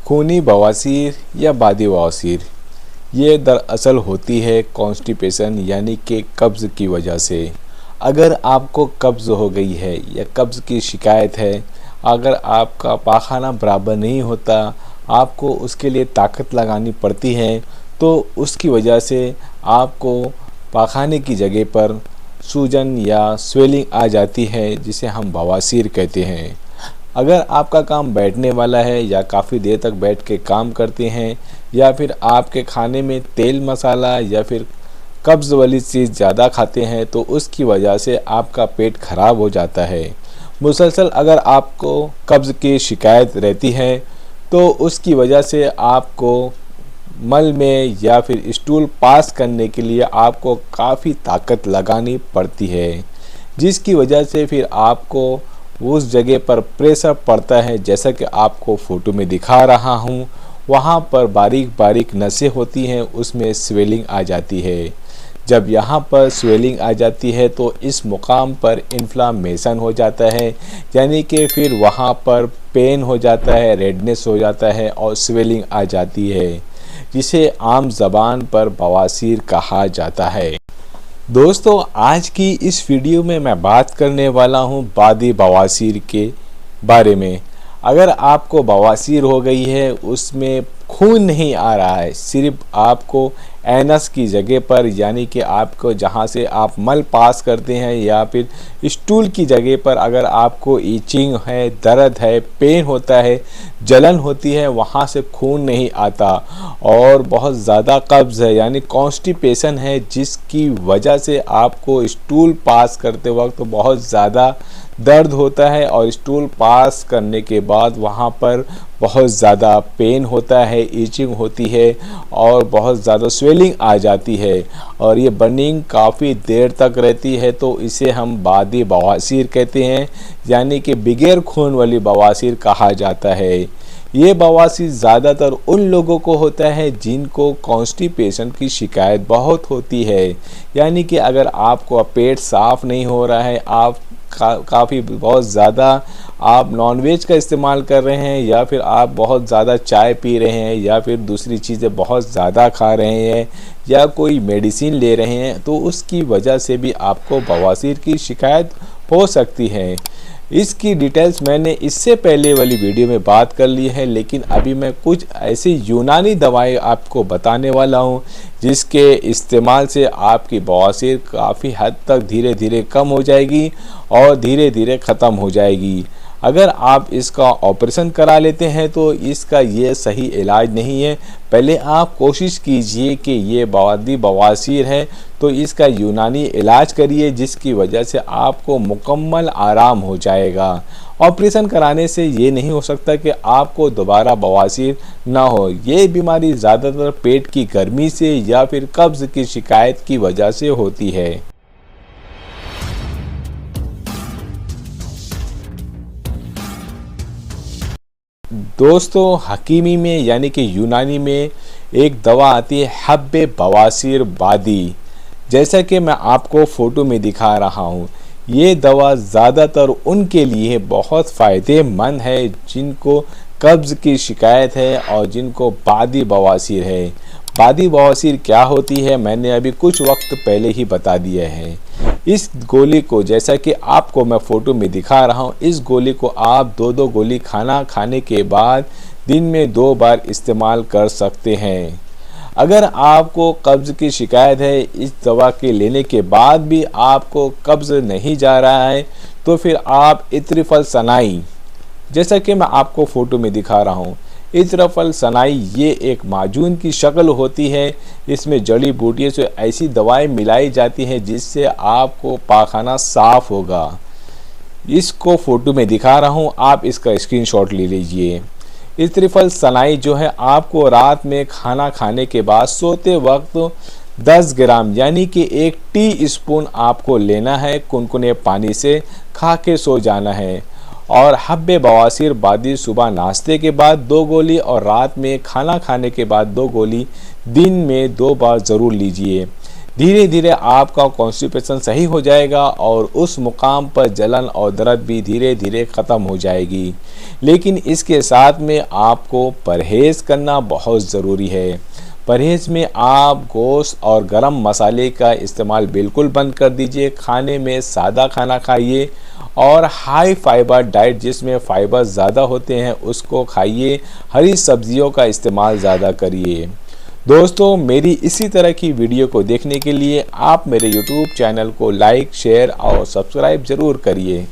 खूनी बवासीर या बादी बवासीर ये दरअसल होती है कॉन्स्टिपेशन यानी कि कब्ज़ की वजह से। अगर आपको कब्ज़ हो गई है या कब्ज़ की शिकायत है, अगर आपका पाखाना बराबर नहीं होता, आपको उसके लिए ताकत लगानी पड़ती है, तो उसकी वजह से आपको पाखाने की जगह पर सूजन या स्वेलिंग आ जाती है, जिसे हम बवासीर कहते हैं। अगर आपका काम बैठने वाला है या काफ़ी देर तक बैठ के काम करते हैं, या फिर आपके खाने में तेल मसाला या फिर कब्ज़ वाली चीज़ ज़्यादा खाते हैं, तो उसकी वजह से आपका पेट खराब हो जाता है। मुसलसल अगर आपको कब्ज़ की शिकायत रहती है, तो उसकी वजह से आपको मल में या फिर स्टूल पास करने के लिए आपको काफ़ी ताकत लगानी पड़ती है, जिसकी वजह से फिर आपको उस जगह पर प्रेशर पड़ता है। जैसा कि आपको फ़ोटो में दिखा रहा हूँ, वहाँ पर बारीक बारीक नसें होती हैं, उसमें स्वेलिंग आ जाती है। जब यहाँ पर स्वेलिंग आ जाती है तो इस मुकाम पर इन्फ्लामेशन हो जाता है, यानी कि फिर वहाँ पर पेन हो जाता है, रेडनेस हो जाता है और स्वेलिंग आ जाती है, जिसे आम ज़बान पर बवासीर कहा जाता है। दोस्तों, आज की इस वीडियो में मैं बात करने वाला हूं बादी बवासीर के बारे में। अगर आपको बवासीर हो गई है, उसमें खून नहीं आ रहा है, सिर्फ आपको एनस की जगह पर यानी कि आपको जहां से आप मल पास करते हैं या फिर स्टूल की जगह पर अगर आपको ईचिंग है, दर्द है, पेन होता है, जलन होती है, वहां से खून नहीं आता और बहुत ज़्यादा कब्ज़ है यानी कॉन्स्टिपेशन है, जिसकी वजह से आपको स्टूल पास करते वक्त बहुत ज़्यादा दर्द होता है और स्टूल पास करने के बाद वहाँ पर बहुत ज़्यादा पेन होता है, ईचिंग होती है और बहुत ज़्यादा स्वेलिंग आ जाती है और ये बर्निंग काफ़ी देर तक रहती है। तो इसे हम बादी बवासीर कहते हैं, यानी कि बगैर खून वाली बवासीर कहा जाता है। ये बवासीर ज़्यादातर उन लोगों को होता है जिनको कॉन्स्टिपेशन की शिकायत बहुत होती है, यानी कि अगर आपको पेट साफ़ नहीं हो रहा है, आप काफ़ी बहुत ज़्यादा आप नॉनवेज का इस्तेमाल कर रहे हैं, या फिर आप बहुत ज़्यादा चाय पी रहे हैं, या फिर दूसरी चीज़ें बहुत ज़्यादा खा रहे हैं, या कोई मेडिसिन ले रहे हैं, तो उसकी वजह से भी आपको बवासीर की शिकायत हो सकती है। इसकी डिटेल्स मैंने इससे पहले वाली वीडियो में बात कर ली है, लेकिन अभी मैं कुछ ऐसी यूनानी दवाएं आपको बताने वाला हूं, जिसके इस्तेमाल से आपकी बवासीर काफ़ी हद तक धीरे धीरे कम हो जाएगी और धीरे धीरे ख़त्म हो जाएगी। अगर आप इसका ऑपरेशन करा लेते हैं तो इसका ये सही इलाज नहीं है। पहले आप कोशिश कीजिए कि ये बादी बवासीर है तो इसका यूनानी इलाज करिए, जिसकी वजह से आपको मुकम्मल आराम हो जाएगा। ऑपरेशन कराने से ये नहीं हो सकता कि आपको दोबारा बवासीर ना हो। ये बीमारी ज़्यादातर पेट की गर्मी से या फिर कब्ज़ की शिकायत की वजह से होती है। दोस्तों, हकीमी में यानी कि यूनानी में एक दवा आती है हब्बे बवासीर बादी, जैसा कि मैं आपको फ़ोटो में दिखा रहा हूँ। ये दवा ज़्यादातर उनके लिए बहुत फ़ायदेमंद है जिनको कब्ज़ की शिकायत है और जिनको बादी बवासीर है। बादी बवासीर क्या होती है मैंने अभी कुछ वक्त पहले ही बता दिया है। इस गोली को, जैसा कि आपको मैं फ़ोटो में दिखा रहा हूँ, इस गोली को आप दो गोली खाना खाने के बाद दिन में 2 बार इस्तेमाल कर सकते हैं। अगर आपको कब्ज़ की शिकायत है, इस दवा के लेने के बाद भी आपको कब्ज़ नहीं जा रहा है, तो फिर आप इत्रफल सनाई, जैसा कि मैं आपको फ़ोटो में दिखा रहा हूँ, इत्रफल सनाई ये एक माजून की शक्ल होती है। इसमें जड़ी बूटियों से ऐसी दवाएं मिलाई जाती हैं जिससे आपको पाखाना साफ होगा। इसको फ़ोटो में दिखा रहा हूँ, आप इसका स्क्रीनशॉट ले लीजिए। इत्रफल सनाई जो है आपको रात में खाना खाने के बाद सोते वक्त 10 ग्राम यानी कि 1 टीस्पून आपको लेना है, कुनकुने पानी से खा के सो जाना है। और हब्बे बवासीर बादी सुबह नाश्ते के बाद 2 गोली और रात में खाना खाने के बाद 2 गोली दिन में 2 बार ज़रूर लीजिए। धीरे धीरे आपका कॉन्स्टिपेशन सही हो जाएगा और उस मुकाम पर जलन और दर्द भी धीरे धीरे ख़त्म हो जाएगी। लेकिन इसके साथ में आपको परहेज़ करना बहुत ज़रूरी है। परहेज़ में आप गोश्त और गरम मसाले का इस्तेमाल बिल्कुल बंद कर दीजिए। खाने में सादा खाना खाइए और हाई फाइबर डाइट जिसमें फाइबर ज़्यादा होते हैं उसको खाइए। हरी सब्जियों का इस्तेमाल ज़्यादा करिए। दोस्तों, मेरी इसी तरह की वीडियो को देखने के लिए आप मेरे YouTube चैनल को लाइक, शेयर और सब्सक्राइब ज़रूर करिए।